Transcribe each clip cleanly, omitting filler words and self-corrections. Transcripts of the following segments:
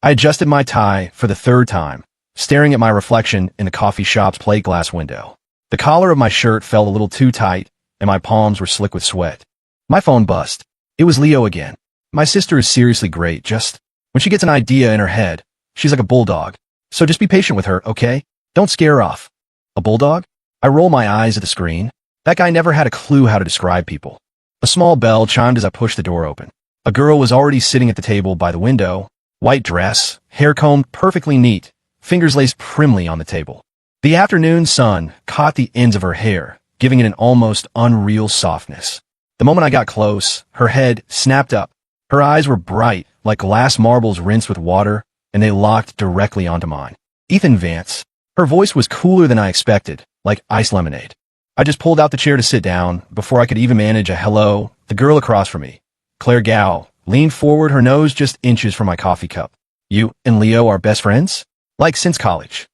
I adjusted my tie for the third time, staring at my reflection in the coffee shop's plate glass window. The collar of my shirt felt a little too tight, and my palms were slick with sweat. My phone buzzed. It was Leo again. My sister is seriously great, just when she gets an idea in her head, she's like a bulldog. So just be patient with her, okay? Don't scare her off. A bulldog? I roll my eyes at the screen. That guy never had a clue how to describe people. A small bell chimed as I pushed the door open. A girl was already sitting at the table by the window, white dress, hair combed perfectly neat, fingers laced primly on the table. The afternoon sun caught the ends of her hair, giving it an almost unreal softness. The moment I got close, her head snapped up. Her eyes were bright, like glass marbles rinsed with water, and they locked directly onto mine. Ethan Vance. Her voice was cooler than I expected, like iced lemonade. I just pulled out the chair to sit down. Before I could even manage a hello, the girl across from me, Claire Gao, leaned forward, her nose just inches from my coffee cup. You and Leo are best friends? Like since college?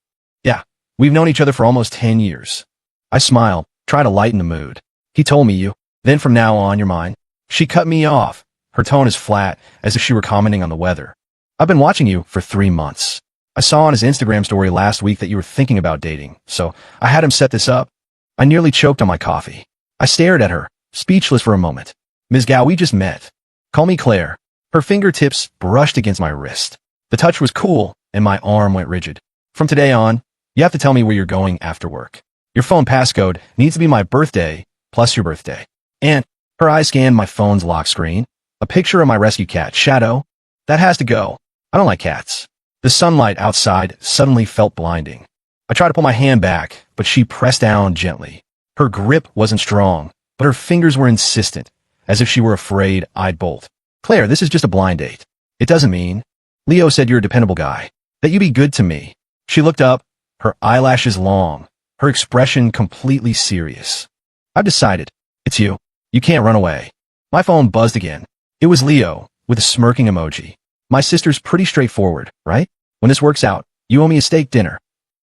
Yeah, we've known each other for almost 10 years. I smiled, trying to lighten the mood. He told me you. Then from now on, you're mine. She cut me off. Her tone is flat, as if she were commenting on the weather. I've been watching you for 3 months. I saw on his Instagram story last week that you were thinking about dating, so I had him set this up. I nearly choked on my coffee. I stared at her, speechless for a moment. Ms. Gao, we just met. Call me Claire. Her fingertips brushed against my wrist. The touch was cool, and my arm went rigid. From today on, you have to tell me where you're going after work. Your phone passcode needs to be my birthday plus your birthday. And her eye scanned my phone's lock screen. A picture of my rescue cat, Shadow. That has to go. I don't like cats. The sunlight outside suddenly felt blinding. I tried to pull my hand back, but she pressed down gently. Her grip wasn't strong, but her fingers were insistent, as if she were afraid I'd bolt. Claire, this is just a blind date. It doesn't mean. Leo said you're a dependable guy, that you be good to me. She looked up, her eyelashes long, her expression completely serious. I've decided. It's you. You can't run away. My phone buzzed again. It was Leo, with a smirking emoji. My sister's pretty straightforward, right? When this works out, you owe me a steak dinner.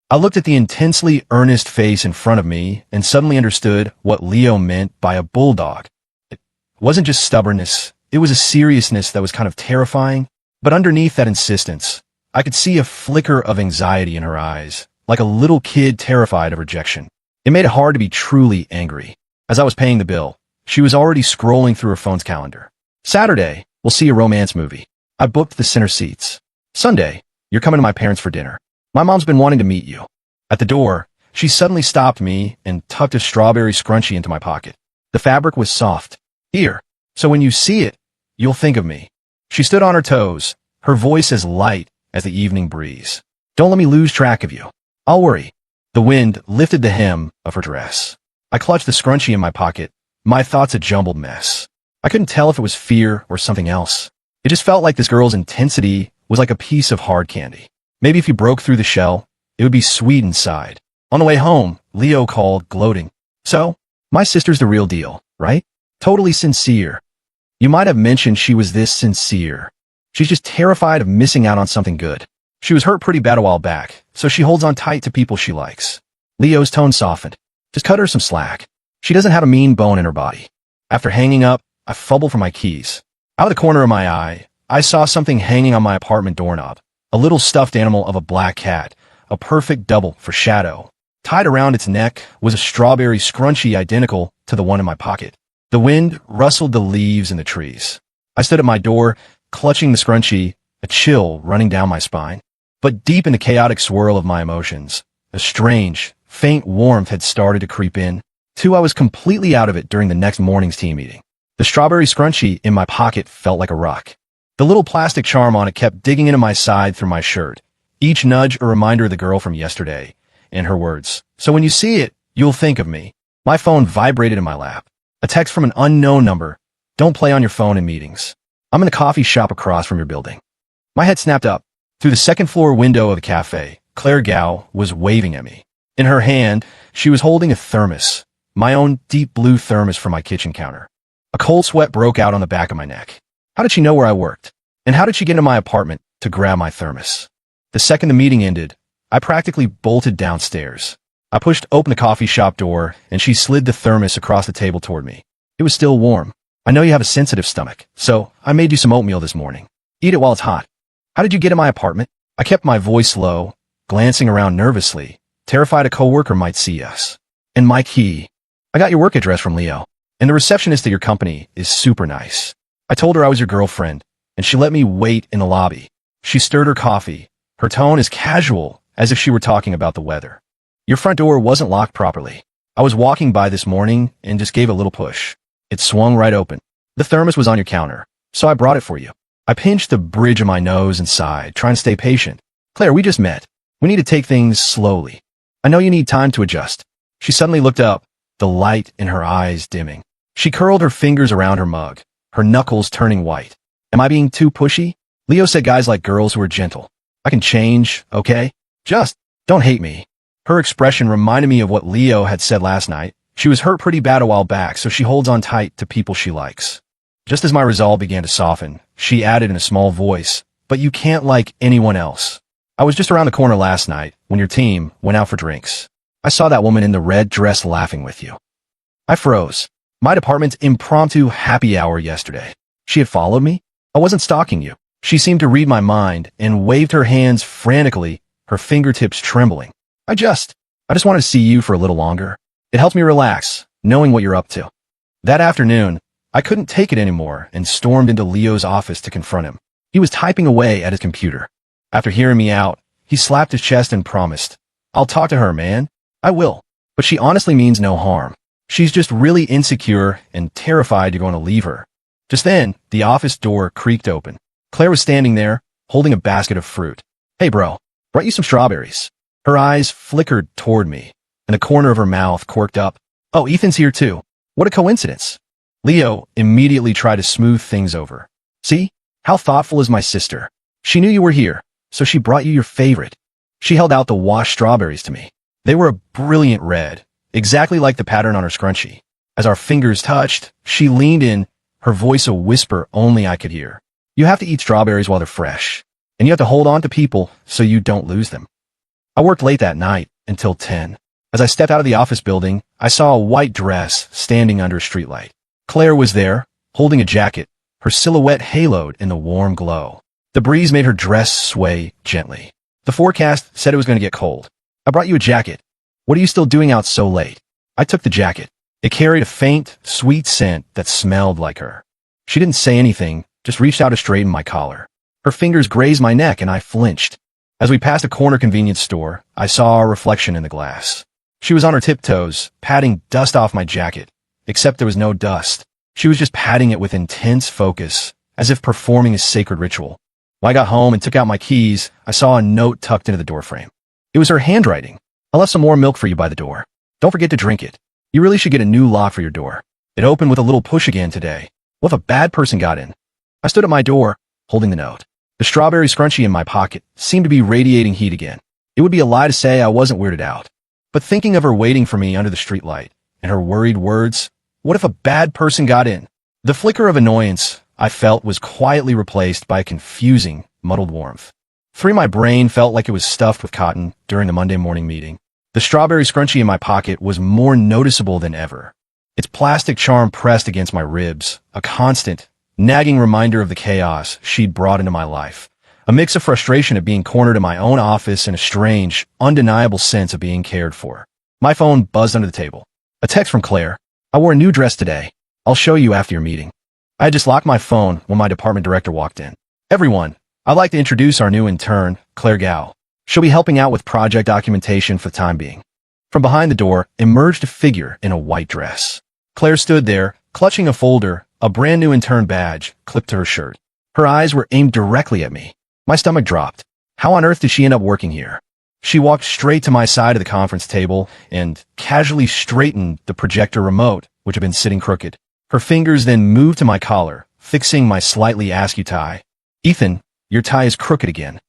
I looked at the intensely earnest face in front of me and suddenly understood what Leo meant by a bulldog. It wasn't just stubbornness, it was a seriousness that was kind of terrifying, but underneath that insistence, I could see a flicker of anxiety in her eyes, like a little kid terrified of rejection. It made it hard to be truly angry. As I was paying the bill, she was already scrolling through her phone's calendar. Saturday, we'll see a romance movie. I booked the center seats. Sunday, you're coming to my parents for dinner. My mom's been wanting to meet you. At the door, she suddenly stopped me and tucked a strawberry scrunchie into my pocket. The fabric was soft. Here, so when you see it, you'll think of me. She stood on her toes, her voice as light as the evening breeze. Don't let me lose track of you. I'll worry. The wind lifted the hem of her dress. I clutched the scrunchie in my pocket, my thoughts a jumbled mess. I couldn't tell if it was fear or something else. It just felt like this girl's intensity was like a piece of hard candy. Maybe if you broke through the shell, it would be sweet inside. On the way home, Leo called, gloating. So, my sister's the real deal, right? Totally sincere. You might have mentioned she was this sincere. She's just terrified of missing out on something good. She was hurt pretty bad a while back, so she holds on tight to people she likes. Leo's tone softened. Just cut her some slack. She doesn't have a mean bone in her body. After hanging up, I fumbled for my keys. Out of the corner of my eye, I saw something hanging on my apartment doorknob. A little stuffed animal of a black cat, a perfect double for Shadow. Tied around its neck was a strawberry scrunchie identical to the one in my pocket. The wind rustled the leaves in the trees. I stood at my door, clutching the scrunchie, a chill running down my spine. But deep in the chaotic swirl of my emotions, a strange, faint warmth had started to creep in. I was completely out of it during the next morning's team meeting. The strawberry scrunchie in my pocket felt like a rock. The little plastic charm on it kept digging into my side through my shirt, each nudge a reminder of the girl from yesterday, and her words. So when you see it, you'll think of me. My phone vibrated in my lap. A text from an unknown number. Don't play on your phone in meetings. I'm in the coffee shop across from your building. My head snapped up. Through the second floor window of the cafe, Claire Gao was waving at me. In her hand, she was holding a thermos, my own deep blue thermos from my kitchen counter. A cold sweat broke out on the back of my neck. How did she know where I worked? And how did she get into my apartment to grab my thermos? The second the meeting ended, I practically bolted downstairs. I pushed open the coffee shop door, and she slid the thermos across the table toward me. It was still warm. I know you have a sensitive stomach, so I made you some oatmeal this morning. Eat it while it's hot. How did you get in my apartment? I kept my voice low, glancing around nervously, terrified a coworker might see us. And my key. I got your work address from Leo. And the receptionist at your company is super nice. I told her I was your girlfriend, and she let me wait in the lobby. She stirred her coffee. Her tone is casual, as if she were talking about the weather. Your front door wasn't locked properly. I was walking by this morning and just gave a little push. It swung right open. The thermos was on your counter, so I brought it for you. I pinched the bridge of my nose and sighed, trying to stay patient. Claire, we just met. We need to take things slowly. I know you need time to adjust. She suddenly looked up, the light in her eyes dimming. She curled her fingers around her mug, her knuckles turning white. Am I being too pushy? Leo said guys like girls who are gentle. I can change, okay? Just don't hate me. Her expression reminded me of what Leo had said last night. She was hurt pretty bad a while back, so she holds on tight to people she likes. Just as my resolve began to soften, she added in a small voice, but you can't like anyone else. I was just around the corner last night when your team went out for drinks. I saw that woman in the red dress laughing with you. I froze. My department's impromptu happy hour yesterday. She had followed me? I wasn't stalking you. She seemed to read my mind and waved her hands frantically, her fingertips trembling. I just want to see you for a little longer. It helps me relax, knowing what you're up to. That afternoon, I couldn't take it anymore and stormed into Leo's office to confront him. He was typing away at his computer. After hearing me out, he slapped his chest and promised, I'll talk to her, man. I will. But she honestly means no harm. She's just really insecure and terrified you're going to leave her. Just then, the office door creaked open. Claire was standing there, holding a basket of fruit. Hey, bro, brought you some strawberries. Her eyes flickered toward me, and the corner of her mouth quirked up. Oh, Ethan's here too. What a coincidence. Leo immediately tried to smooth things over. See? How thoughtful is my sister. She knew you were here, so she brought you your favorite. She held out the washed strawberries to me. They were a brilliant red, exactly like the pattern on her scrunchie. As our fingers touched, she leaned in, her voice a whisper only I could hear. You have to eat strawberries while they're fresh, and you have to hold on to people so you don't lose them. I worked late that night, until 10. As I stepped out of the office building, I saw a white dress standing under a streetlight. Claire was there, holding a jacket, her silhouette haloed in the warm glow. The breeze made her dress sway gently. The forecast said it was going to get cold. I brought you a jacket. What are you still doing out so late? I took the jacket. It carried a faint, sweet scent that smelled like her. She didn't say anything, just reached out to straighten my collar. Her fingers grazed my neck and I flinched. As we passed a corner convenience store, I saw our reflection in the glass. She was on her tiptoes, patting dust off my jacket, except there was no dust. She was just patting it with intense focus, as if performing a sacred ritual. When I got home and took out my keys, I saw a note tucked into the doorframe. It was her handwriting. I left some more milk for you by the door. Don't forget to drink it. You really should get a new lock for your door. It opened with a little push again today. What if a bad person got in? I stood at my door, holding the note. The strawberry scrunchie in my pocket seemed to be radiating heat again. It would be a lie to say I wasn't weirded out. But thinking of her waiting for me under the streetlight, and her worried words, what if a bad person got in? The flicker of annoyance I felt was quietly replaced by a confusing, muddled warmth. My brain felt like it was stuffed with cotton during the Monday morning meeting. The strawberry scrunchie in my pocket was more noticeable than ever. Its plastic charm pressed against my ribs, a constant, nagging reminder of the chaos she'd brought into my life. A mix of frustration at being cornered in my own office and a strange, undeniable sense of being cared for. My phone buzzed under the table. A text from Claire. I wore a new dress today. I'll show you after your meeting. I had just locked my phone when my department director walked in. Everyone, I'd like to introduce our new intern, Claire Gao. She'll be helping out with project documentation for the time being. From behind the door emerged a figure in a white dress. Claire stood there, clutching a folder, a brand new intern badge clipped to her shirt. Her eyes were aimed directly at me. My stomach dropped. How on earth did she end up working here? She walked straight to my side of the conference table and casually straightened the projector remote, which had been sitting crooked. Her fingers then moved to my collar, fixing my slightly askew tie. Ethan, your tie is crooked again.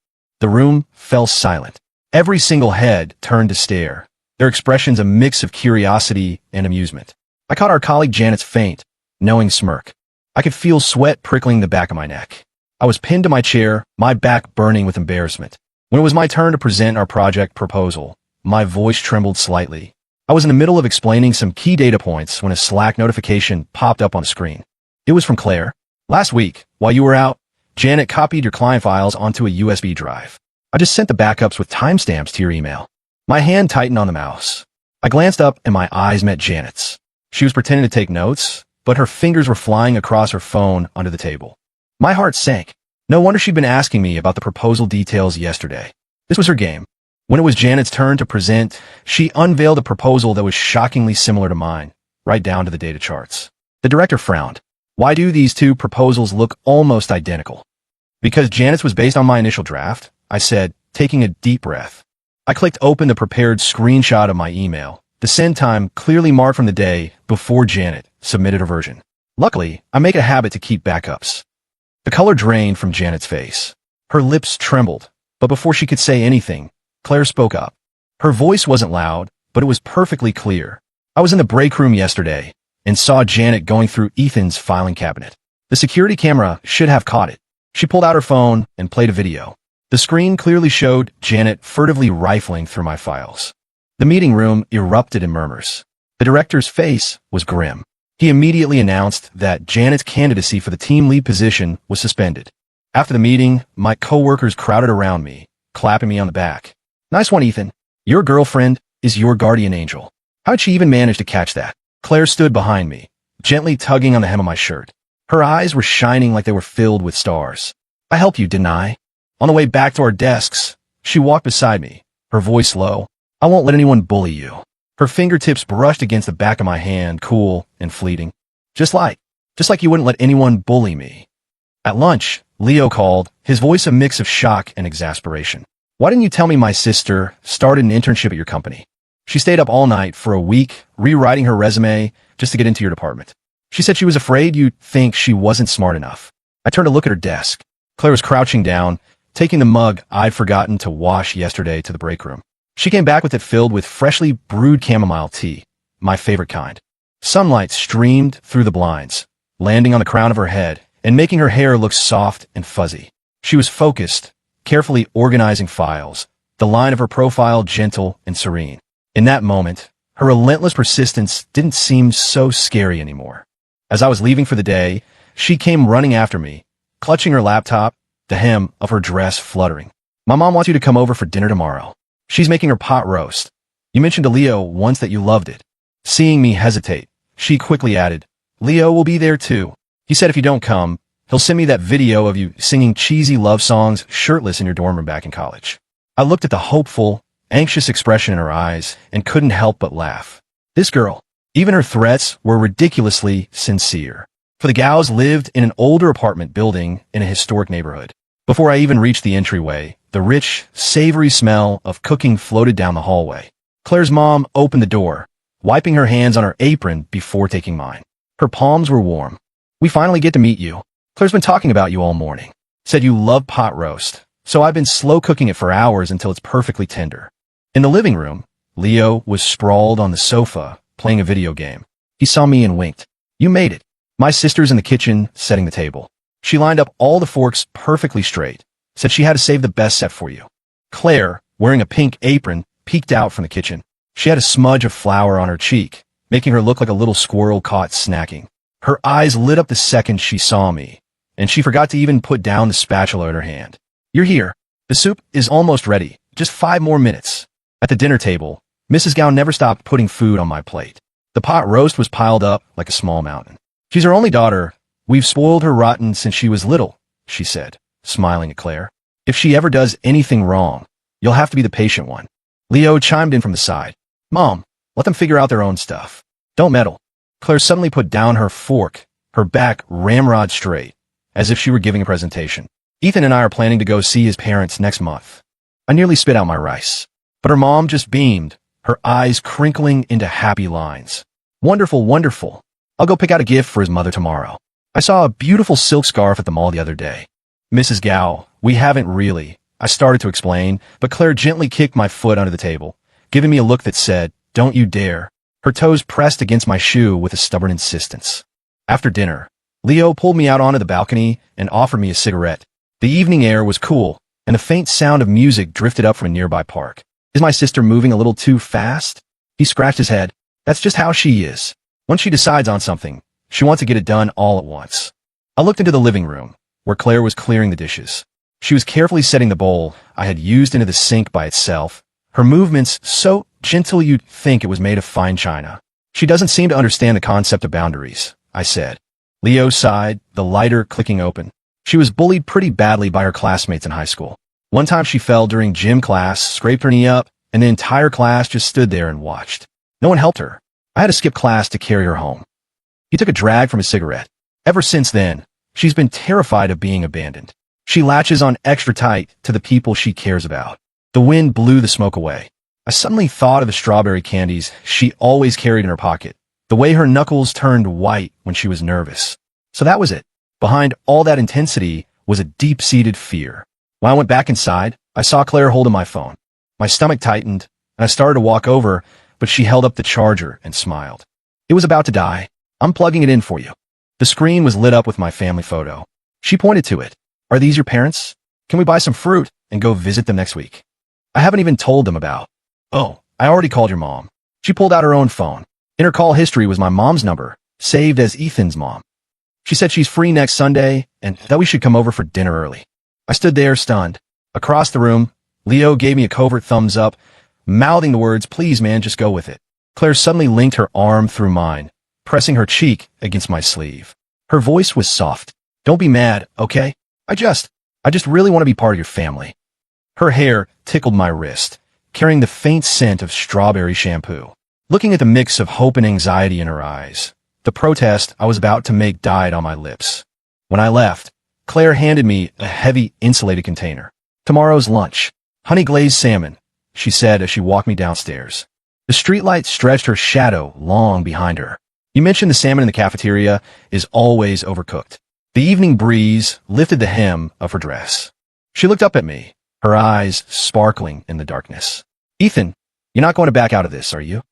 The room fell silent. Every single head turned to stare, their expressions a mix of curiosity and amusement. I caught our colleague Janet's faint, knowing smirk. I could feel sweat prickling the back of my neck. I was pinned to my chair, my back burning with embarrassment. When it was my turn to present our project proposal, my voice trembled slightly. I was in the middle of explaining some key data points when a Slack notification popped up on the screen. It was from Claire. Last week, while you were out, Janet copied your client files onto a USB drive. I just sent the backups with timestamps to your email. My hand tightened on the mouse. I glanced up and my eyes met Janet's. She was pretending to take notes, but her fingers were flying across her phone under the table. My heart sank. No wonder she'd been asking me about the proposal details yesterday. This was her game. When it was Janet's turn to present, she unveiled a proposal that was shockingly similar to mine, right down to the data charts. The director frowned. Why do these two proposals look almost identical? Because Janet's was based on my initial draft, I said, taking a deep breath. I clicked open the prepared screenshot of my email, the send time clearly marked from the day before Janet submitted her version. Luckily, I make a habit to keep backups. The color drained from Janet's face. Her lips trembled, but before she could say anything, Claire spoke up. Her voice wasn't loud, but it was perfectly clear. I was in the break room yesterday and saw Janet going through Ethan's filing cabinet. The security camera should have caught it. She pulled out her phone and played a video. The screen clearly showed Janet furtively rifling through my files. The meeting room erupted in murmurs. The director's face was grim. He immediately announced that Janet's candidacy for the team lead position was suspended. After the meeting, my coworkers crowded around me, clapping me on the back. Nice one, Ethan. Your girlfriend is your guardian angel. How'd she even manage to catch that? Claire stood behind me, gently tugging on the hem of my shirt. Her eyes were shining like they were filled with stars. I helped you, didn't I? On the way back to our desks, she walked beside me, her voice low. I won't let anyone bully you. Her fingertips brushed against the back of my hand, cool and fleeting. Just like you wouldn't let anyone bully me. At lunch, Leo called, his voice a mix of shock and exasperation. Why didn't you tell me my sister started an internship at your company? She stayed up all night for a week, rewriting her resume just to get into your department. She said she was afraid you'd think she wasn't smart enough. I turned to look at her desk. Claire was crouching down, taking the mug I'd forgotten to wash yesterday to the break room. She came back with it filled with freshly brewed chamomile tea, my favorite kind. Sunlight streamed through the blinds, landing on the crown of her head and making her hair look soft and fuzzy. She was focused, carefully organizing files, the line of her profile gentle and serene. In that moment, her relentless persistence didn't seem so scary anymore. As I was leaving for the day, she came running after me, clutching her laptop, the hem of her dress fluttering. My mom wants you to come over for dinner tomorrow. She's making her pot roast. You mentioned to Leo once that you loved it. Seeing me hesitate, she quickly added, Leo will be there too. He said if you don't come, he'll send me that video of you singing cheesy love songs shirtless in your dorm room back in college. I looked at the hopeful, anxious expression in her eyes and couldn't help but laugh. This girl, even her threats were ridiculously sincere. For the gals lived in an older apartment building in a historic neighborhood. Before I even reached the entryway, the rich, savory smell of cooking floated down the hallway. Claire's mom opened the door, wiping her hands on her apron before taking mine. Her palms were warm. We finally get to meet you. Claire's been talking about you all morning. Said you love pot roast, so I've been slow cooking it for hours until it's perfectly tender. In the living room, Leo was sprawled on the sofa, playing a video game. He saw me and winked. You made it. My sister's in the kitchen, setting the table. She lined up all the forks perfectly straight, said she had to save the best set for you. Claire, wearing a pink apron, peeked out from the kitchen. She had a smudge of flour on her cheek, making her look like a little squirrel caught snacking. Her eyes lit up the second she saw me, and she forgot to even put down the spatula in her hand. You're here. The soup is almost ready. Just 5 more minutes. At the dinner table, Mrs. Gow never stopped putting food on my plate. The pot roast was piled up like a small mountain. She's our only daughter. We've spoiled her rotten since she was little, she said, smiling at Claire. If she ever does anything wrong, you'll have to be the patient one. Leo chimed in from the side. Mom, let them figure out their own stuff. Don't meddle. Claire suddenly put down her fork, her back ramrod straight, as if she were giving a presentation. Ethan and I are planning to go see his parents next month. I nearly spit out my rice, but her mom just beamed, her eyes crinkling into happy lines. Wonderful, wonderful. I'll go pick out a gift for his mother tomorrow. I saw a beautiful silk scarf at the mall the other day. Mrs. Gow, we haven't really, I started to explain, but Claire gently kicked my foot under the table, giving me a look that said, don't you dare. Her toes pressed against my shoe with a stubborn insistence. After dinner, Leo pulled me out onto the balcony and offered me a cigarette. The evening air was cool, and the faint sound of music drifted up from a nearby park. Is my sister moving a little too fast? He scratched his head. That's just how she is. Once she decides on something, she wants to get it done all at once. I looked into the living room, where Claire was clearing the dishes. She was carefully setting the bowl I had used into the sink by itself, her movements so gentle you'd think it was made of fine china. She doesn't seem to understand the concept of boundaries, I said. Leo sighed, the lighter clicking open. She was bullied pretty badly by her classmates in high school. One time she fell during gym class, scraped her knee up, and the entire class just stood there and watched. No one helped her. I had to skip class to carry her home. He took a drag from his cigarette. Ever since then, she's been terrified of being abandoned. She latches on extra tight to the people she cares about. The wind blew the smoke away. I suddenly thought of the strawberry candies she always carried in her pocket, the way her knuckles turned white when she was nervous. So that was it. Behind all that intensity was a deep-seated fear. When I went back inside, I saw Claire holding my phone. My stomach tightened, and I started to walk over, but she held up the charger and smiled. It was about to die. I'm plugging it in for you. The screen was lit up with my family photo. She pointed to it. Are these your parents? Can we buy some fruit and go visit them next week? I haven't even told them about. Oh, I already called your mom. She pulled out her own phone. In her call history was my mom's number, saved as Ethan's mom. She said she's free next Sunday and that we should come over for dinner early. I stood there stunned. Across the room, Leo gave me a covert thumbs up, mouthing the words, "Please, man, just go with it." Claire suddenly linked her arm through mine, pressing her cheek against my sleeve. Her voice was soft. "Don't be mad, okay? I just really want to be part of your family." Her hair tickled my wrist, carrying the faint scent of strawberry shampoo. Looking at the mix of hope and anxiety in her eyes, the protest I was about to make died on my lips. When I left, Claire handed me a heavy, insulated container. "Tomorrow's lunch. Honey glazed salmon," she said as she walked me downstairs. The streetlight stretched her shadow long behind her. "You mentioned the salmon in the cafeteria is always overcooked." The evening breeze lifted the hem of her dress. She looked up at me, her eyes sparkling in the darkness. "Ethan, you're not going to back out of this, are you?"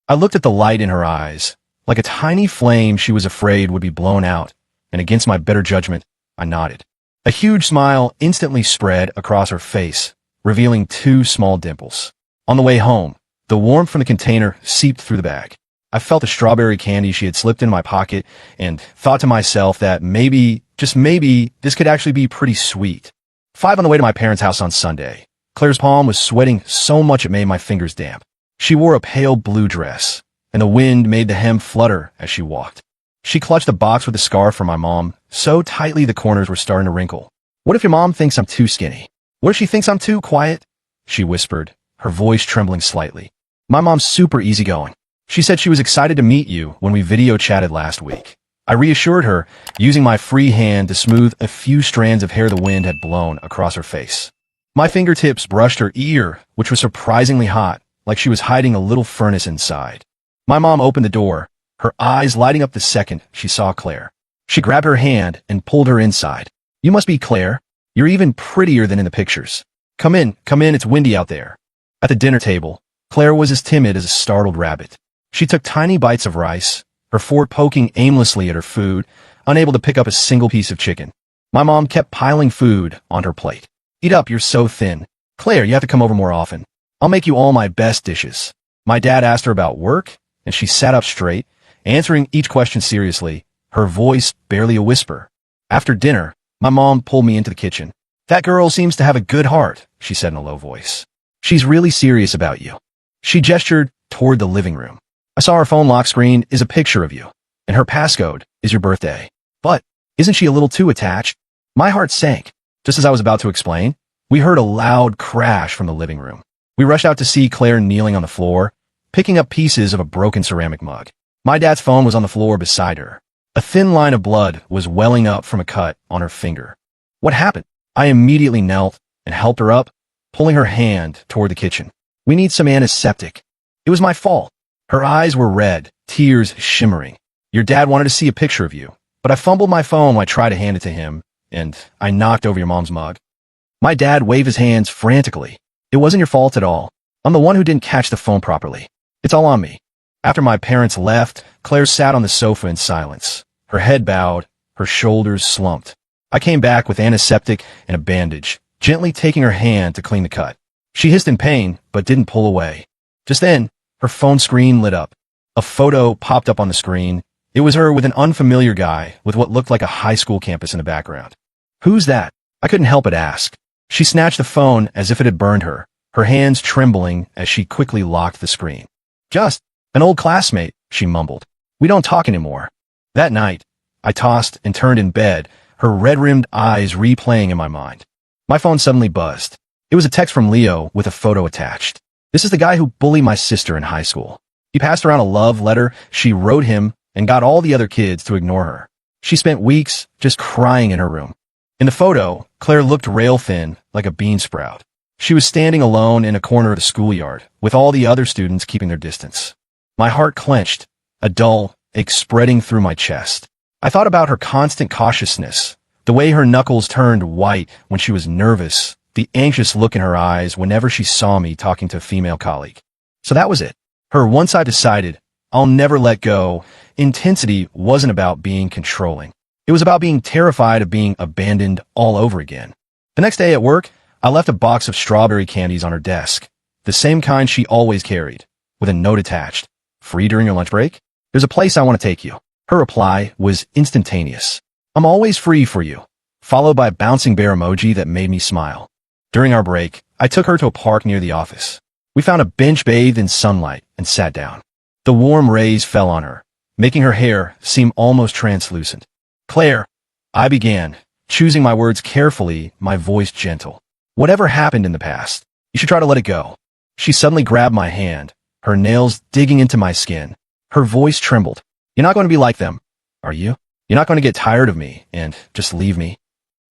I looked at the light in her eyes, like a tiny flame she was afraid would be blown out, and against my better judgment, I nodded. A huge smile instantly spread across her face, revealing 2 small dimples. On the way home, the warmth from the container seeped through the bag. I felt the strawberry candy she had slipped in my pocket and thought to myself that maybe, just maybe, this could actually be pretty sweet. 5 on the way to my parents' house on Sunday. Claire's palm was sweating so much it made my fingers damp. She wore a pale blue dress, and the wind made the hem flutter as she walked. She clutched the box with the scarf for my mom so tightly the corners were starting to wrinkle. "What if your mom thinks I'm too skinny? What if she thinks I'm too quiet?" she whispered, her voice trembling slightly. "My mom's super easygoing. She said she was excited to meet you when we video chatted last week." I reassured her, using my free hand to smooth a few strands of hair the wind had blown across her face. My fingertips brushed her ear, which was surprisingly hot, like she was hiding a little furnace inside. My mom opened the door, her eyes lighting up the second she saw Claire. She grabbed her hand and pulled her inside. "You must be Claire. You're even prettier than in the pictures. Come in, it's windy out there." At the dinner table, Claire was as timid as a startled rabbit. She took tiny bites of rice, her fork poking aimlessly at her food, unable to pick up a single piece of chicken. My mom kept piling food on her plate. "Eat up, you're so thin. Claire, you have to come over more often. I'll make you all my best dishes." My dad asked her about work, and she sat up straight, answering each question seriously, her voice barely a whisper. After dinner, my mom pulled me into the kitchen. "That girl seems to have a good heart," she said in a low voice. "She's really serious about you." She gestured toward the living room. "I saw her phone lock screen is a picture of you, and her passcode is your birthday. But isn't she a little too attached?" My heart sank. Just as I was about to explain, we heard a loud crash from the living room. We rushed out to see Claire kneeling on the floor, picking up pieces of a broken ceramic mug. My dad's phone was on the floor beside her. A thin line of blood was welling up from a cut on her finger. "What happened?" I immediately knelt and helped her up, pulling her hand toward the kitchen. "We need some antiseptic." It was my fault. Her eyes were red, tears shimmering. "Your dad wanted to see a picture of you, but I fumbled my phone when I tried to hand it to him, and I knocked over your mom's mug." My dad waved his hands frantically. "It wasn't your fault at all. I'm the one who didn't catch the phone properly. It's all on me." After my parents left, Claire sat on the sofa in silence, her head bowed, her shoulders slumped. I came back with antiseptic and a bandage, gently taking her hand to clean the cut. She hissed in pain, but didn't pull away. Just then, her phone screen lit up. A photo popped up on the screen. It was her with an unfamiliar guy with what looked like a high school campus in the background. Who's that? I couldn't help but ask. She snatched the phone as if it had burned her hands trembling as she quickly locked the screen. Just an old classmate, she mumbled. We don't talk anymore. That night, I tossed and turned in bed, her red-rimmed eyes replaying in my mind. My phone suddenly buzzed. It was a text from Leo with a photo attached. This is the guy who bullied my sister in high school. He passed around a love letter she wrote him and got all the other kids to ignore her. She spent weeks just crying in her room. In the photo, Claire looked rail-thin, like a bean sprout. She was standing alone in a corner of the schoolyard, with all the other students keeping their distance. My heart clenched, a dull ache spreading through my chest. I thought about her constant cautiousness, the way her knuckles turned white when she was nervous, the anxious look in her eyes whenever she saw me talking to a female colleague. So that was it. Once I decided, I'll never let go, intensity wasn't about being controlling. It was about being terrified of being abandoned all over again. The next day at work, I left a box of strawberry candies on her desk, the same kind she always carried, with a note attached. Free during your lunch break? There's a place I want to take you. Her reply was instantaneous. I'm always free for you, followed by a bouncing bear emoji that made me smile. During our break, I took her to a park near the office. We found a bench bathed in sunlight and sat down. The warm rays fell on her, making her hair seem almost translucent. Claire, I began, choosing my words carefully, my voice gentle. Whatever happened in the past, you should try to let it go. She suddenly grabbed my hand, her nails digging into my skin. Her voice trembled. You're not going to be like them, are you? You're not going to get tired of me and just leave me?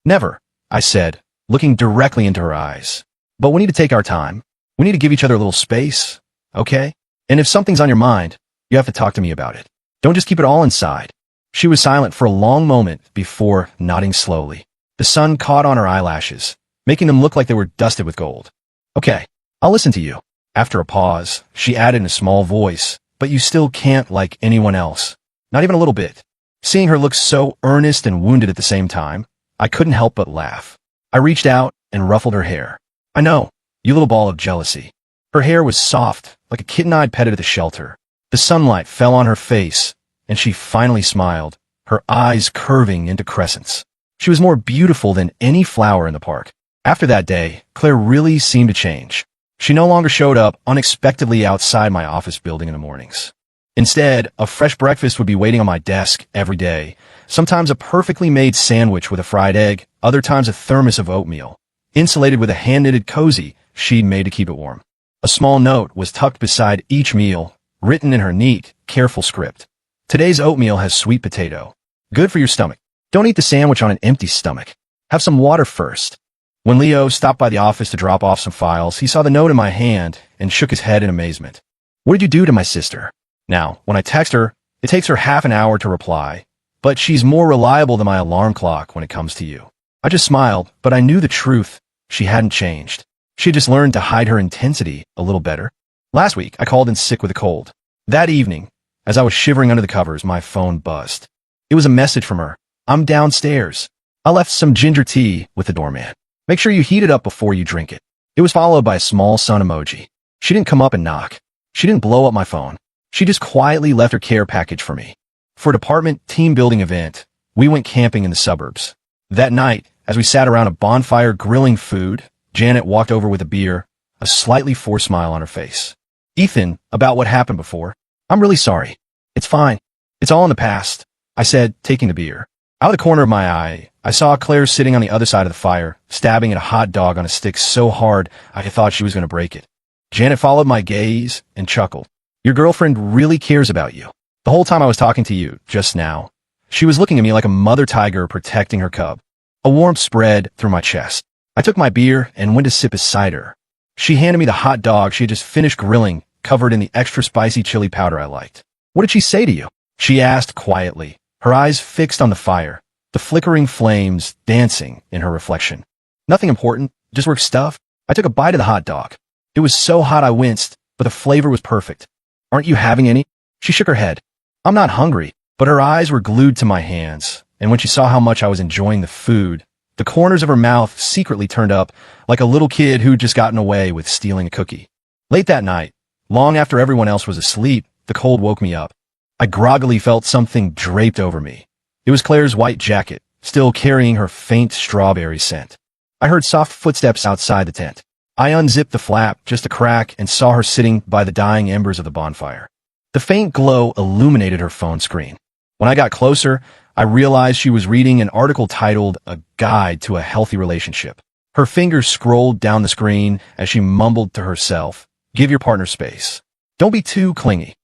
Never, I said, looking directly into her eyes. But we need to take our time. We need to give each other a little space, okay? And if something's on your mind, you have to talk to me about it. Don't just keep it all inside. She was silent for a long moment before nodding slowly. The sun caught on her eyelashes, making them look like they were dusted with gold. Okay, I'll listen to you. After a pause, she added in a small voice, but you still can't like anyone else. Not even a little bit. Seeing her look so earnest and wounded at the same time, I couldn't help but laugh. I reached out and ruffled her hair. I know, you little ball of jealousy. Her hair was soft, like a kitten I'd petted at the shelter. The sunlight fell on her face, and she finally smiled, her eyes curving into crescents. She was more beautiful than any flower in the park. After that day, Claire really seemed to change. She no longer showed up unexpectedly outside my office building in the mornings. Instead, a fresh breakfast would be waiting on my desk every day, sometimes a perfectly made sandwich with a fried egg, other times a thermos of oatmeal, insulated with a hand-knitted cozy she'd made to keep it warm. A small note was tucked beside each meal, written in her neat, careful script. Today's oatmeal has sweet potato. Good for your stomach. Don't eat the sandwich on an empty stomach. Have some water first. When Leo stopped by the office to drop off some files, he saw the note in my hand and shook his head in amazement. What did you do to my sister? Now, when I text her, it takes her half an hour to reply, but she's more reliable than my alarm clock when it comes to you. I just smiled, but I knew the truth. She hadn't changed. She just learned to hide her intensity a little better. Last week, I called in sick with a cold. That evening, as I was shivering under the covers, my phone buzzed. It was a message from her. I'm downstairs. I left some ginger tea with the doorman. Make sure you heat it up before you drink it. It was followed by a small sun emoji. She didn't come up and knock. She didn't blow up my phone. She just quietly left her care package for me. For a department team building event, we went camping in the suburbs. That night, as we sat around a bonfire grilling food, Janet walked over with a beer, a slightly forced smile on her face. Ethan, about what happened before. I'm really sorry. It's fine. It's all in the past, I said, taking the beer. Out of the corner of my eye, I saw Claire sitting on the other side of the fire, stabbing at a hot dog on a stick so hard I thought she was going to break it. Janet followed my gaze and chuckled. Your girlfriend really cares about you. The whole time I was talking to you, just now, she was looking at me like a mother tiger protecting her cub. A warmth spread through my chest. I took my beer and went to sip beside her. She handed me the hot dog she had just finished grilling, covered in the extra spicy chili powder I liked. What did she say to you? She asked quietly, her eyes fixed on the fire, the flickering flames dancing in her reflection. Nothing important, just work stuff. I took a bite of the hot dog. It was so hot I winced, but the flavor was perfect. Aren't you having any? She shook her head. I'm not hungry, but her eyes were glued to my hands, and when she saw how much I was enjoying the food, the corners of her mouth secretly turned up like a little kid who'd just gotten away with stealing a cookie. Late that night, long after everyone else was asleep, the cold woke me up. I groggily felt something draped over me. It was Claire's white jacket, still carrying her faint strawberry scent. I heard soft footsteps outside the tent. I unzipped the flap just a crack and saw her sitting by the dying embers of the bonfire. The faint glow illuminated her phone screen. When I got closer, I realized she was reading an article titled "A Guide to a Healthy Relationship." Her fingers scrolled down the screen as she mumbled to herself, "Give your partner space. Don't be too clingy.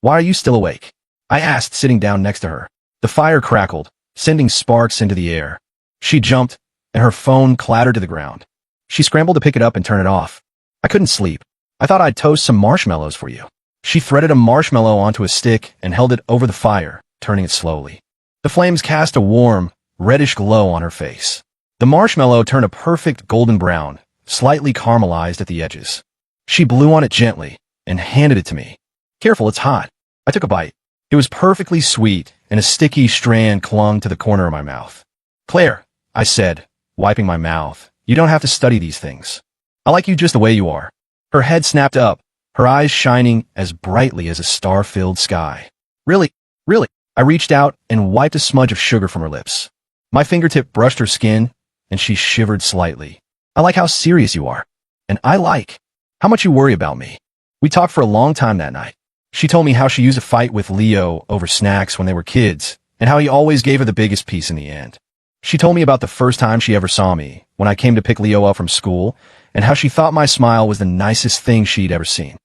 Why are you still awake?" I asked, sitting down next to her. The fire crackled, sending sparks into the air. She jumped, and her phone clattered to the ground. She scrambled to pick it up and turn it off. I couldn't sleep. I thought I'd toast some marshmallows for you. She threaded a marshmallow onto a stick and held it over the fire, turning it slowly. The flames cast a warm, reddish glow on her face. The marshmallow turned a perfect golden brown, slightly caramelized at the edges. She blew on it gently and handed it to me. "Careful, it's hot." I took a bite. It was perfectly sweet, and a sticky strand clung to the corner of my mouth. "Claire," I said, wiping my mouth, "you don't have to study these things. I like you just the way you are." Her head snapped up, her eyes shining as brightly as a star-filled sky. "Really? Really?" I reached out and wiped a smudge of sugar from her lips. My fingertip brushed her skin, and she shivered slightly. "I like how serious you are. And I like how much you worry about me." We talked for a long time that night. She told me how she used to fight with Leo over snacks when they were kids, and how he always gave her the biggest piece in the end. She told me about the first time she ever saw me, when I came to pick Leo up from school, and how she thought my smile was the nicest thing she'd ever seen.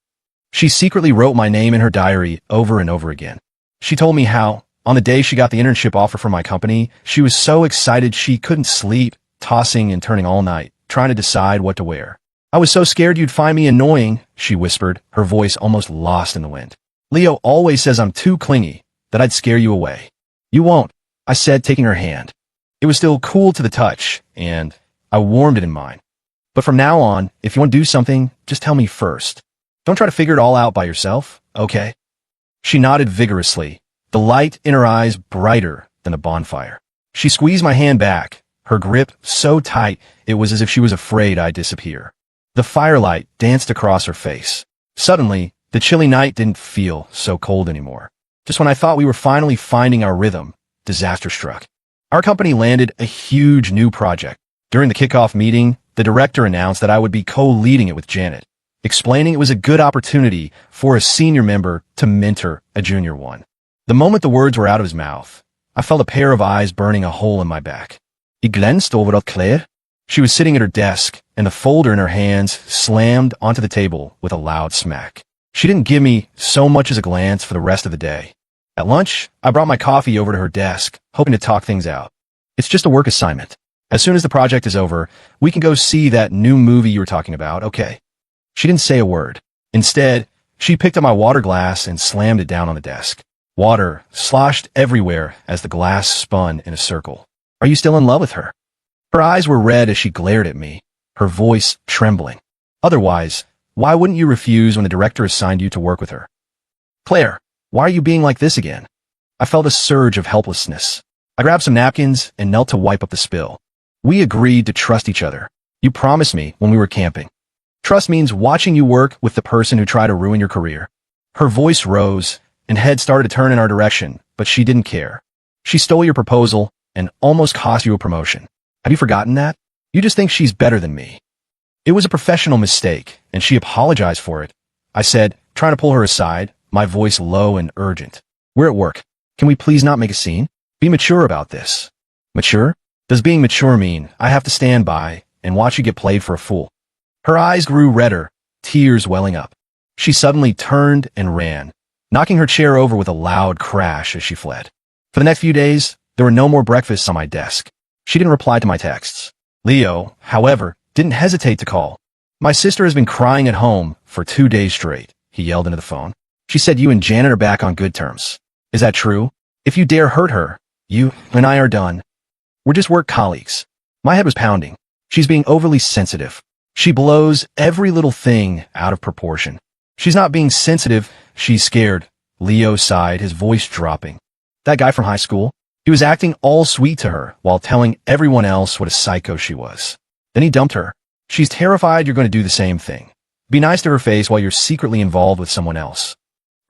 She secretly wrote my name in her diary over and over again. She told me how, on the day she got the internship offer from my company, she was so excited she couldn't sleep, tossing and turning all night, trying to decide what to wear. "I was so scared you'd find me annoying," she whispered, her voice almost lost in the wind. "Leo always says I'm too clingy, that I'd scare you away." "You won't," I said, taking her hand. It was still cool to the touch, and I warmed it in mine. "But from now on, if you want to do something, just tell me first. Don't try to figure it all out by yourself, okay?" She nodded vigorously, the light in her eyes brighter than a bonfire. She squeezed my hand back, her grip so tight it was as if she was afraid I'd disappear. The firelight danced across her face. Suddenly, the chilly night didn't feel so cold anymore. Just when I thought we were finally finding our rhythm, disaster struck. Our company landed a huge new project. During the kickoff meeting, the director announced that I would be co-leading it with Janet, explaining it was a good opportunity for a senior member to mentor a junior one. The moment the words were out of his mouth, I felt a pair of eyes burning a hole in my back. "Ik glänst overal, Claire." She was sitting at her desk, and the folder in her hands slammed onto the table with a loud smack. She didn't give me so much as a glance for the rest of the day. At lunch, I brought my coffee over to her desk, hoping to talk things out. "It's just a work assignment. As soon as the project is over, we can go see that new movie you were talking about, okay?" She didn't say a word. Instead, she picked up my water glass and slammed it down on the desk. Water sloshed everywhere as the glass spun in a circle. "Are you still in love with her?" Her eyes were red as she glared at me, her voice trembling. "Otherwise, why wouldn't you refuse when the director assigned you to work with her?" "Claire, why are you being like this again?" I felt a surge of helplessness. I grabbed some napkins and knelt to wipe up the spill. "We agreed to trust each other. You promised me when we were camping. Trust means watching you work with the person who tried to ruin your career." Her voice rose, and head started to turn in our direction, but she didn't care. "She stole your proposal and almost cost you a promotion. Have you forgotten that? You just think she's better than me." "It was a professional mistake, and she apologized for it," I said, trying to pull her aside, my voice low and urgent. "We're at work. Can we please not make a scene? Be mature about this." "Mature? Does being mature mean I have to stand by and watch you get played for a fool?" Her eyes grew redder, tears welling up. She suddenly turned and ran, knocking her chair over with a loud crash as she fled. For the next few days, there were no more breakfasts on my desk. She didn't reply to my texts. Leo, however, didn't hesitate to call. "My sister has been crying at home for 2 days straight," he yelled into the phone. "She said you and Janet are back on good terms. Is that true? If you dare hurt her, you and I are done. We're just work colleagues." My head was pounding. She's being overly sensitive. She blows every little thing out of proportion. "She's not being sensitive, she's scared." Leo sighed, his voice dropping. "That guy from high school? He was acting all sweet to her while telling everyone else what a psycho she was. Then he dumped her. She's terrified you're going to do the same thing. Be nice to her face while you're secretly involved with someone else."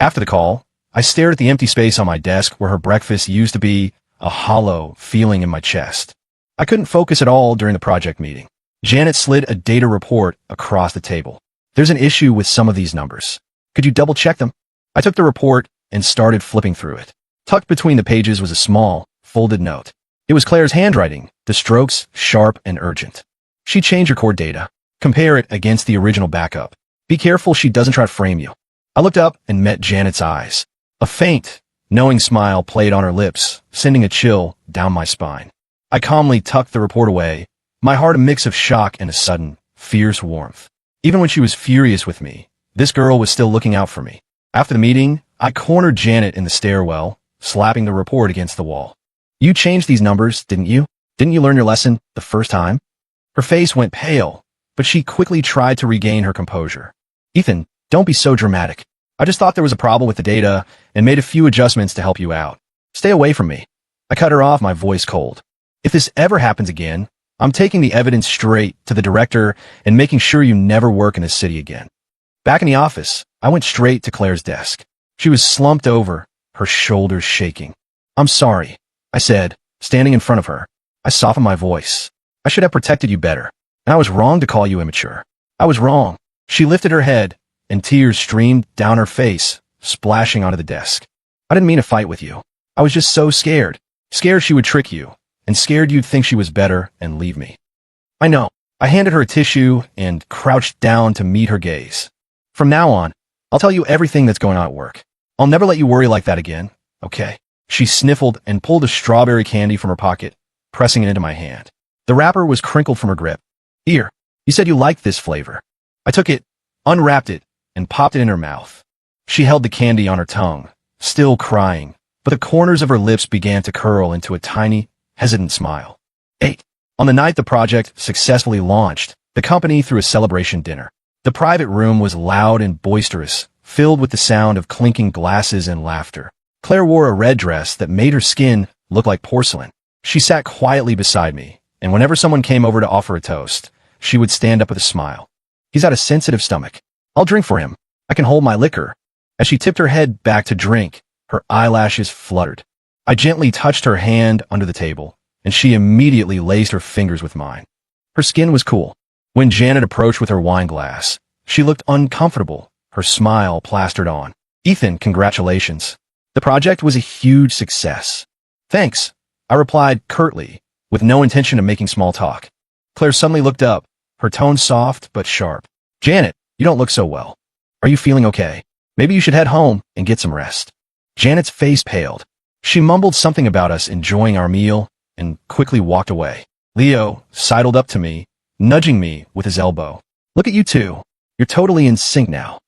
After the call, I stared at the empty space on my desk where her breakfast used to be, a hollow feeling in my chest. I couldn't focus at all during the project meeting. Janet slid a data report across the table. There's an issue with some of these numbers. Could you double-check them? I took the report and started flipping through it. Tucked between the pages was a small, folded note. It was Claire's handwriting, the strokes sharp and urgent. She changed her core data. Compare it against the original backup. Be careful she doesn't try to frame you. I looked up and met Janet's eyes. A faint, knowing smile played on her lips, sending a chill down my spine. I calmly tucked the report away, my heart a mix of shock and a sudden, fierce warmth. Even when she was furious with me, this girl was still looking out for me. After the meeting, I cornered Janet in the stairwell, slapping the report against the wall. You changed these numbers, didn't you? Didn't you learn your lesson the first time? Her face went pale, but she quickly tried to regain her composure. Ethan, don't be so dramatic. I just thought there was a problem with the data and made a few adjustments to help you out. Stay away from me. I cut her off, my voice cold. If this ever happens again, I'm taking the evidence straight to the director and making sure you never work in this city again. Back in the office, I went straight to Claire's desk. She was slumped over, her shoulders shaking. I'm sorry, I said, standing in front of her. I softened my voice. I should have protected you better. And I was wrong to call you immature. I was wrong. She lifted her head, and tears streamed down her face, splashing onto the desk. I didn't mean to fight with you. I was just so scared. Scared she would trick you, and scared you'd think she was better and leave me. I know. I handed her a tissue and crouched down to meet her gaze. From now on, I'll tell you everything that's going on at work. I'll never let you worry like that again, okay? She sniffled and pulled a strawberry candy from her pocket, pressing it into my hand. The wrapper was crinkled from her grip. Here, you said you liked this flavor. I took it, unwrapped it, and popped it in her mouth. She held the candy on her tongue, still crying, but the corners of her lips began to curl into a tiny, hesitant smile. 8. On the night the project successfully launched, the company threw a celebration dinner. The private room was loud and boisterous, filled with the sound of clinking glasses and laughter. Claire wore a red dress that made her skin look like porcelain. She sat quietly beside me, and whenever someone came over to offer a toast, she would stand up with a smile. He's got a sensitive stomach. I'll drink for him. I can hold my liquor. As she tipped her head back to drink, her eyelashes fluttered. I gently touched her hand under the table, and she immediately laced her fingers with mine. Her skin was cool. When Janet approached with her wine glass, she looked uncomfortable, her smile plastered on. Ethan, congratulations. The project was a huge success. Thanks, I replied curtly, with no intention of making small talk. Claire suddenly looked up, her tone soft but sharp. Janet, you don't look so well. Are you feeling okay? Maybe you should head home and get some rest. Janet's face paled. She mumbled something about us enjoying our meal and quickly walked away. Leo sidled up to me, nudging me with his elbow. Look at you two. You're totally in sync now.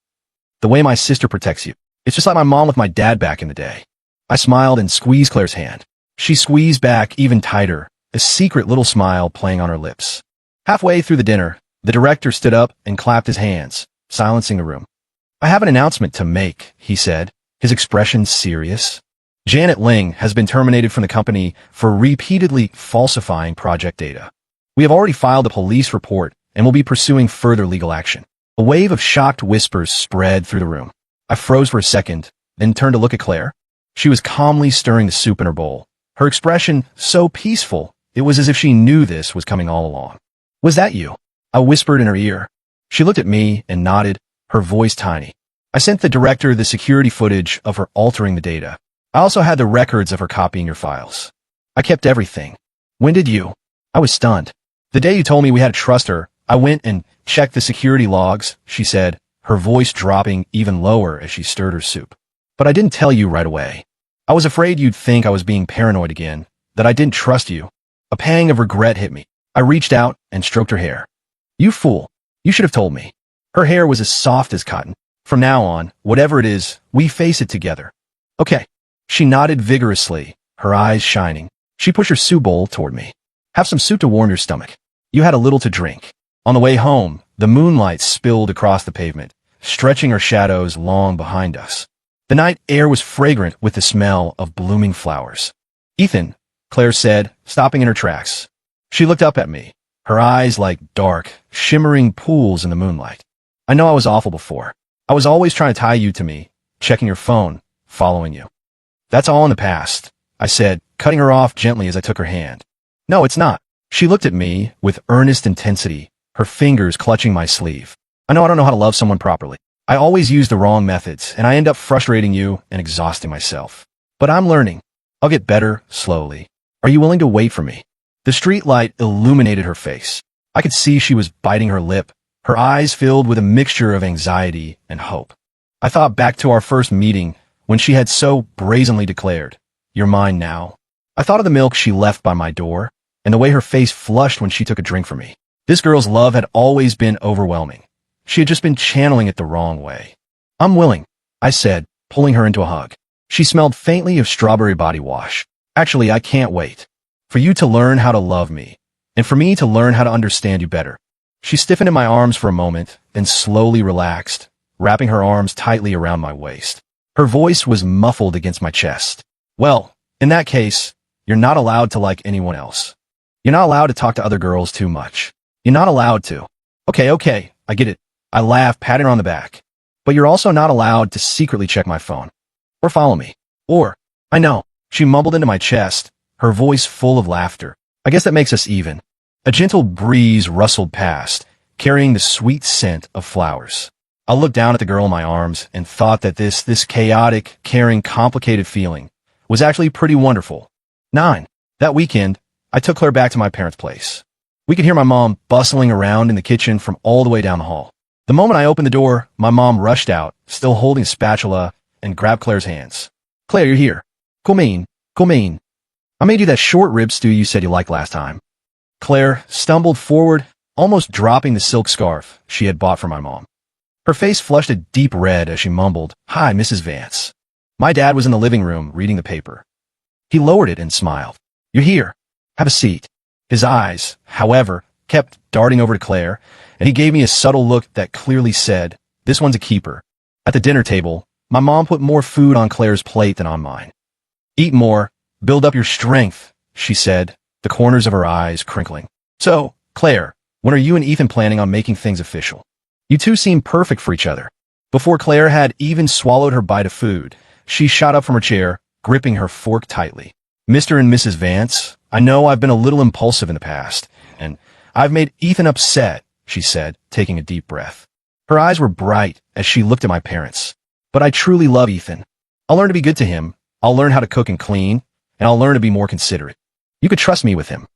The way my sister protects you. It's just like my mom with my dad back in the day. I smiled and squeezed Claire's hand. She squeezed back even tighter, a secret little smile playing on her lips. Halfway through the dinner, the director stood up and clapped his hands, silencing the room. I have an announcement to make, he said, his expression serious. Janet Ling has been terminated from the company for repeatedly falsifying project data. We have already filed a police report and will be pursuing further legal action. A wave of shocked whispers spread through the room. I froze for a second, then turned to look at Claire. She was calmly stirring the soup in her bowl. Her expression so peaceful, it was as if she knew this was coming all along. Was that you? I whispered in her ear. She looked at me and nodded, her voice tiny. I sent the director the security footage of her altering the data. I also had the records of her copying your files. I kept everything. When did you? I was stunned. The day you told me we had to trust her, I went and checked the security logs, she said, her voice dropping even lower as she stirred her soup. But I didn't tell you right away. I was afraid you'd think I was being paranoid again, that I didn't trust you. A pang of regret hit me. I reached out and stroked her hair. You fool. You should have told me. Her hair was as soft as cotton. From now on, whatever it is, we face it together. Okay. She nodded vigorously, her eyes shining. She pushed her soup bowl toward me. Have some soup to warm your stomach. You had a little to drink. On the way home, the moonlight spilled across the pavement, stretching her shadows long behind us. The night air was fragrant with the smell of blooming flowers. Ethan, Claire said, stopping in her tracks. She looked up at me, her eyes like dark, shimmering pools in the moonlight. I know I was awful before. I was always trying to tie you to me, checking your phone, following you. That's all in the past, I said, cutting her off gently as I took her hand. No, it's not. She looked at me with earnest intensity, her fingers clutching my sleeve. I know I don't know how to love someone properly. I always use the wrong methods, and I end up frustrating you and exhausting myself. But I'm learning. I'll get better slowly. Are you willing to wait for me? The street light illuminated her face. I could see she was biting her lip, her eyes filled with a mixture of anxiety and hope. I thought back to our first meeting when she had so brazenly declared, "You're mine now." I thought of the milk she left by my door and the way her face flushed when she took a drink from me. This girl's love had always been overwhelming. She had just been channeling it the wrong way. "I'm willing," I said, pulling her into a hug. She smelled faintly of strawberry body wash. "Actually, I can't wait for you to learn how to love me and for me to learn how to understand you better." She stiffened in my arms for a moment, then slowly relaxed, wrapping her arms tightly around my waist. Her voice was muffled against my chest. "Well, in that case, you're not allowed to like anyone else. You're not allowed to talk to other girls too much. You're not allowed to." Okay, I get it." I laughed, patting her on the back. "But you're also not allowed to secretly check my phone. Or follow me. Or, I know." She mumbled into my chest, her voice full of laughter. "I guess that makes us even." A gentle breeze rustled past, carrying the sweet scent of flowers. I looked down at the girl in my arms and thought that this chaotic, caring, complicated feeling was actually pretty wonderful. 9. That weekend, I took Claire back to my parents' place. We could hear my mom bustling around in the kitchen from all the way down the hall. The moment I opened the door, my mom rushed out, still holding a spatula, and grabbed Claire's hands. "Claire, you're here. Come in. I made you that short rib stew you said you liked last time." Claire stumbled forward, almost dropping the silk scarf she had bought for my mom. Her face flushed a deep red as she mumbled, "Hi, Mrs. Vance." My dad was in the living room reading the paper. He lowered it and smiled. "You're here. Have a seat." His eyes, however, kept darting over to Claire, and he gave me a subtle look that clearly said, "This one's a keeper." At the dinner table, my mom put more food on Claire's plate than on mine. "Eat more. Build up your strength," she said, the corners of her eyes crinkling. "So, Claire, when are you and Ethan planning on making things official? You two seem perfect for each other." Before Claire had even swallowed her bite of food, she shot up from her chair, gripping her fork tightly. "Mr. and Mrs. Vance, I know I've been a little impulsive in the past, and I've made Ethan upset," she said, taking a deep breath. Her eyes were bright as she looked at my parents. "But I truly love Ethan. I'll learn to be good to him. I'll learn how to cook and clean, and I'll learn to be more considerate. You could trust me with him."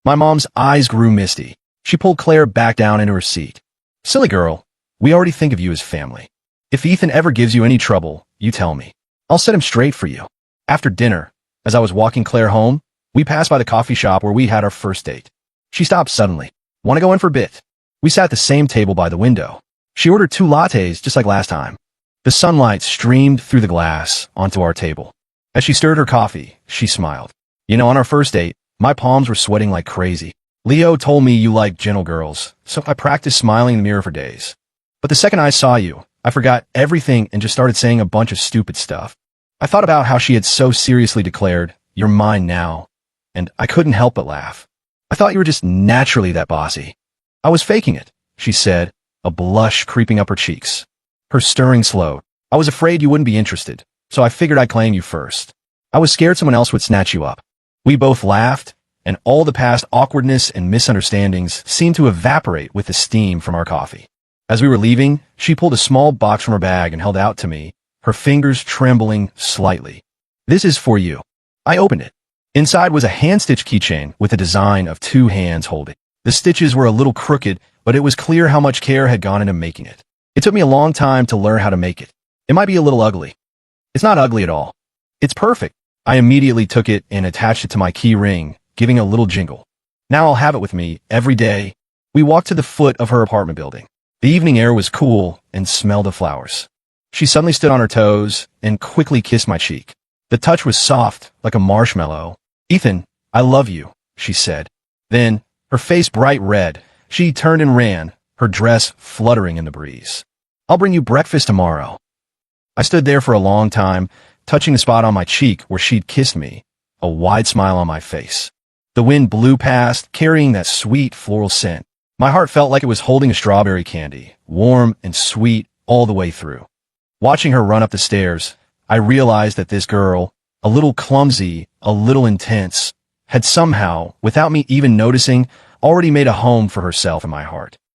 My mom's eyes grew misty. She pulled Claire back down into her seat. "Silly girl, we already think of you as family. If Ethan ever gives you any trouble, you tell me. I'll set him straight for you." After dinner, as I was walking Claire home, we passed by the coffee shop where we had our first date. She stopped suddenly. "Want to go in for a bit?" We sat at the same table by the window. She ordered 2 lattes just like last time. The sunlight streamed through the glass onto our table. As she stirred her coffee, she smiled. "You know, on our first date, my palms were sweating like crazy. Leo told me you like gentle girls, so I practiced smiling in the mirror for days. But the second I saw you, I forgot everything and just started saying a bunch of stupid stuff." I thought about how she had so seriously declared, "You're mine now," and I couldn't help but laugh. "I thought you were just naturally that bossy." "I was faking it," she said, a blush creeping up her cheeks. Her stirring slowed. "I was afraid you wouldn't be interested, so I figured I'd claim you first. I was scared someone else would snatch you up." We both laughed, and all the past awkwardness and misunderstandings seemed to evaporate with the steam from our coffee. As we were leaving, she pulled a small box from her bag and held it out to me, her fingers trembling slightly. "This is for you." I opened it. Inside was a hand-stitched keychain with a design of 2 hands holding. The stitches were a little crooked, but it was clear how much care had gone into making it. It took me a long time to learn how to make it. It might be a little ugly. It's not ugly at all. It's perfect. I immediately took it and attached it to my key ring, giving a little jingle. Now I'll have it with me every day. We walked to the foot of her apartment building. The evening air was cool and smelled of flowers. She suddenly stood on her toes and quickly kissed my cheek. The touch was soft, like a marshmallow. "Ethan, I love you," she said. Then, her face bright red, she turned and ran, her dress fluttering in the breeze. "I'll bring you breakfast tomorrow." I stood there for a long time, touching the spot on my cheek where she'd kissed me, a wide smile on my face. The wind blew past, carrying that sweet floral scent. My heart felt like it was holding a strawberry candy, warm and sweet all the way through. Watching her run up the stairs, I realized that this girl, a little clumsy, a little intense, had somehow, without me even noticing, already made a home for herself in my heart.